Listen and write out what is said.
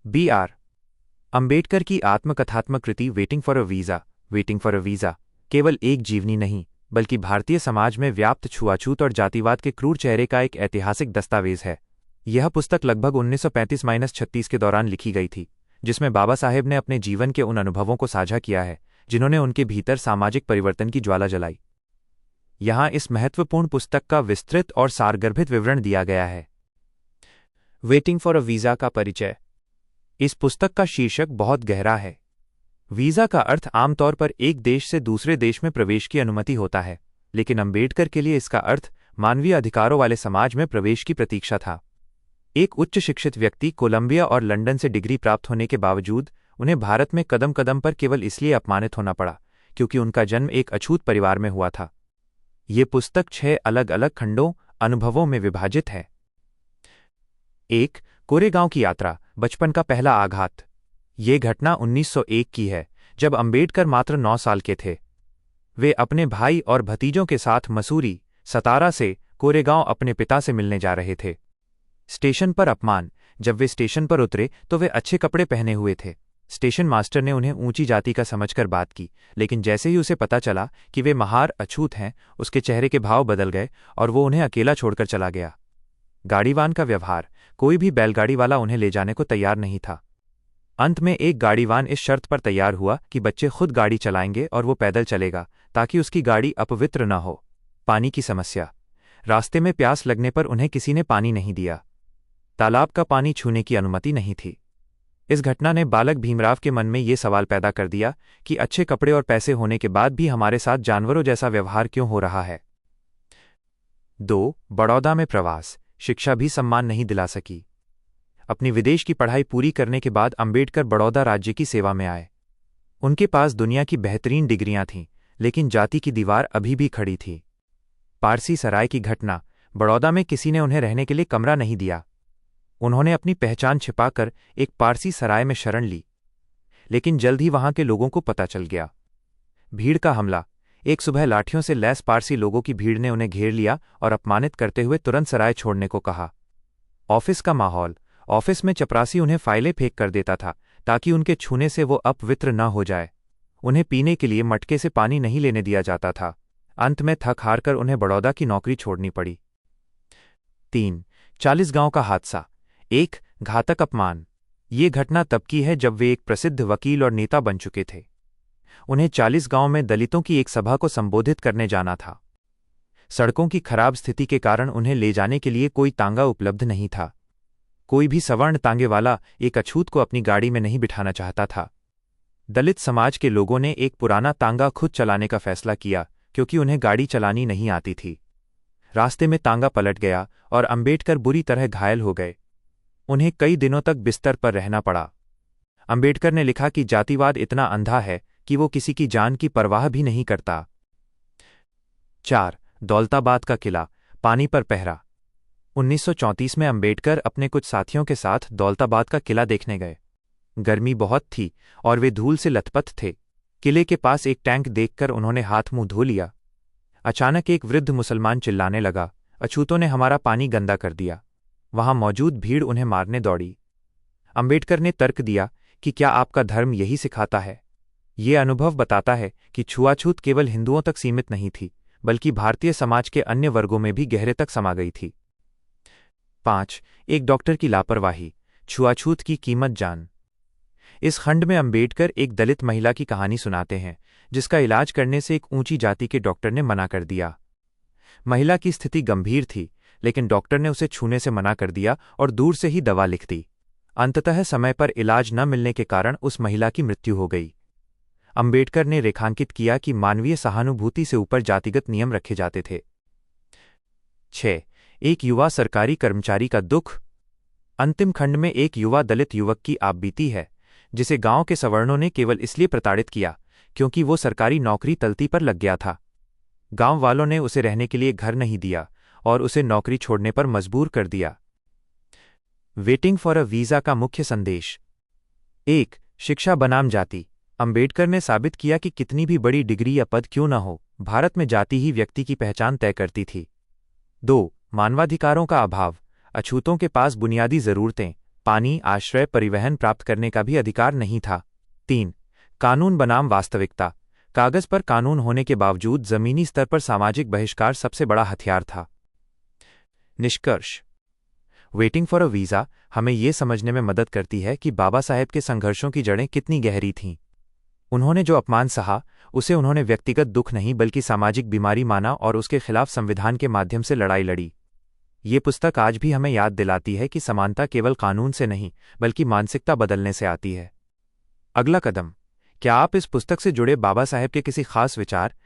B are Ambedkar की आत्मकथात्मक कृति waiting for a visa केवल एक जीवनी नहीं बल्कि भारतीय समाज में व्याप्त छुआछूत और जातिवाद के क्रूर चेहरे का एक ऐतिहासिक दस्तावेज है। यह पुस्तक लगभग 1935-36 के दौरान लिखी गई थी, जिसमें बाबा साहेब ने अपने जीवन के उन अनुभवों को साझा किया है जिन्होंने उनके भीतर सामाजिक परिवर्तन की ज्वाला जलाई। यहाँ इस महत्वपूर्ण पुस्तक का विस्तृत और सारगर्भित विवरण दिया गया है। वेटिंग फॉर अ वीज़ा का परिचय। इस पुस्तक का शीर्षक बहुत गहरा है। वीज़ा का अर्थ आमतौर पर एक देश से दूसरे देश में प्रवेश की अनुमति होता है, लेकिन अंबेडकर के लिए इसका अर्थ मानवीय अधिकारों वाले समाज में प्रवेश की प्रतीक्षा था। एक उच्च शिक्षित व्यक्ति कोलंबिया और लंदन से डिग्री प्राप्त होने के बावजूद उन्हें भारत में कदम कदम पर केवल इसलिए अपमानित होना पड़ा क्योंकि उनका जन्म एक अछूत परिवार में हुआ था। ये पुस्तक 6 अलग अलग खंडों अनुभवों में विभाजित है। 1. कोरेगांव की यात्रा, बचपन का पहला आघात। ये घटना 1901 की है, जब अंबेडकर मात्र 9 साल के थे। वे अपने भाई और भतीजों के साथ मसूरी, सतारा से कोरेगांव अपने पिता से मिलने जा रहे थे। स्टेशन पर अपमान। जब वे स्टेशन पर उतरे तो वे अच्छे कपड़े पहने हुए थे। स्टेशन मास्टर ने उन्हें ऊंची जाति का समझकर बात की, लेकिन जैसे ही उसे पता चला कि वे महार अछूत हैं, उसके चेहरे के भाव बदल गए और वो उन्हें अकेला छोड़कर चला गया। गाड़ीवान का व्यवहार। कोई भी बैलगाड़ी वाला उन्हें ले जाने को तैयार नहीं था। अंत में एक गाड़ीवान इस शर्त पर तैयार हुआ कि बच्चे खुद गाड़ी चलाएंगे और वो पैदल चलेगा ताकि उसकी गाड़ी अपवित्र न हो। पानी की समस्या। रास्ते में प्यास लगने पर उन्हें किसी ने पानी नहीं दिया। तालाब का पानी छूने की अनुमति नहीं थी। इस घटना ने बालक भीमराव के मन में ये सवाल पैदा कर दिया कि अच्छे कपड़े और पैसे होने के बाद भी हमारे साथ जानवरों जैसा व्यवहार क्यों हो रहा है। 2. बड़ौदा में प्रवास। शिक्षा भी सम्मान नहीं दिला सकी। अपनी विदेश की पढ़ाई पूरी करने के बाद अंबेडकर बड़ौदा राज्य की सेवा में आए। उनके पास दुनिया की बेहतरीन डिग्रियां थीं, लेकिन जाति की दीवार अभी भी खड़ी थी। पारसी सराय की घटना। बड़ौदा में किसी ने उन्हें रहने के लिए कमरा नहीं दिया। उन्होंने अपनी पहचान छिपाकर एक पारसी सराय में शरण ली, लेकिन जल्द ही वहां के लोगों को पता चल गया। भीड़ का हमला। एक सुबह लाठियों से लैस पारसी लोगों की भीड़ ने उन्हें घेर लिया और अपमानित करते हुए तुरंत सराय छोड़ने को कहा। ऑफिस का माहौल। ऑफिस में चपरासी उन्हें फाइलें फेंक कर देता था ताकि उनके छूने से वो अपवित्र न हो जाए। उन्हें पीने के लिए मटके से पानी नहीं लेने दिया जाता था। अंत में थक हार कर उन्हें बड़ौदा की नौकरी छोड़नी पड़ी। 3. चालीसगांव का हादसा। एक घातक अपमान। ये घटना तब की है जब वे एक प्रसिद्ध वकील और नेता बन चुके थे। उन्हें चालीसगांव में दलितों की एक सभा को संबोधित करने जाना था। सड़कों की खराब स्थिति के कारण उन्हें ले जाने के लिए कोई तांगा उपलब्ध नहीं था। कोई भी सवर्ण तांगे वाला एक अछूत को अपनी गाड़ी में नहीं बिठाना चाहता था। दलित समाज के लोगों ने एक पुराना तांगा खुद चलाने का फैसला किया क्योंकि उन्हें गाड़ी चलानी नहीं आती थी। रास्ते में तांगा पलट गया और अंबेडकर बुरी तरह घायल हो गए। उन्हें कई दिनों तक बिस्तर पर रहना पड़ा। अंबेडकर ने लिखा कि जातिवाद इतना अंधा है कि वो किसी की जान की परवाह भी नहीं करता। 4. दौलताबाद का किला, पानी पर पहरा। 1934 में अंबेडकर अपने कुछ साथियों के साथ दौलताबाद का किला देखने गए। गर्मी बहुत थी और वे धूल से लथपथ थे। किले के पास एक टैंक देखकर उन्होंने हाथ मुंह धो लिया। अचानक एक वृद्ध मुसलमान चिल्लाने लगा, अछूतों ने हमारा पानी गंदा कर दिया। वहां मौजूद भीड़ उन्हें मारने दौड़ी। अंबेडकर ने तर्क दिया कि क्या आपका धर्म यही सिखाता है। ये अनुभव बताता है कि छुआछूत केवल हिंदुओं तक सीमित नहीं थी, बल्कि भारतीय समाज के अन्य वर्गों में भी गहरे तक समा गई थी। 5. एक डॉक्टर की लापरवाही, छुआछूत की कीमत जान। इस खंड में अंबेडकर एक दलित महिला की कहानी सुनाते हैं जिसका इलाज करने से एक ऊंची जाति के डॉक्टर ने मना कर दिया। महिला की स्थिति गंभीर थी, लेकिन डॉक्टर ने उसे छूने से मना कर दिया और दूर से ही दवा लिख दी। अंततः समय पर इलाज न मिलने के कारण उस महिला की मृत्यु हो गई। अंबेडकर ने रेखांकित किया कि मानवीय सहानुभूति से ऊपर जातिगत नियम रखे जाते थे। 6. एक युवा सरकारी कर्मचारी का दुख। अंतिम खंड में एक युवा दलित युवक की आप बीती है जिसे गांव के सवर्णों ने केवल इसलिए प्रताड़ित किया क्योंकि वो सरकारी नौकरी तलती पर लग गया था। गांव वालों ने उसे रहने के लिए घर नहीं दिया और उसे नौकरी छोड़ने पर मजबूर कर दिया। वेटिंग फॉर अ वीज़ा का मुख्य संदेश। 1. शिक्षा बनाम जाति। अंबेडकर ने साबित किया कि कितनी भी बड़ी डिग्री या पद क्यों न हो, भारत में जाति ही व्यक्ति की पहचान तय करती थी। 2. मानवाधिकारों का अभाव। अछूतों के पास बुनियादी जरूरतें, पानी, आश्रय, परिवहन प्राप्त करने का भी अधिकार नहीं था। 3. कानून बनाम वास्तविकता। कागज पर कानून होने के बावजूद जमीनी स्तर पर सामाजिक बहिष्कार सबसे बड़ा हथियार था। निष्कर्ष: वेटिंग फॉर अ वीज़ा हमें ये समझने में मदद करती है कि बाबा साहेब के संघर्षों की जड़ें कितनी गहरी थीं। उन्होंने जो अपमान सहा, उसे उन्होंने व्यक्तिगत दुख नहीं बल्कि सामाजिक बीमारी माना और उसके खिलाफ संविधान के माध्यम से लड़ाई लड़ी। ये पुस्तक आज भी हमें याद दिलाती है कि समानता केवल कानून से नहीं बल्कि मानसिकता बदलने से आती है। अगला कदम: क्या आप इस पुस्तक से जुड़े बाबा साहेब के किसी खास विचार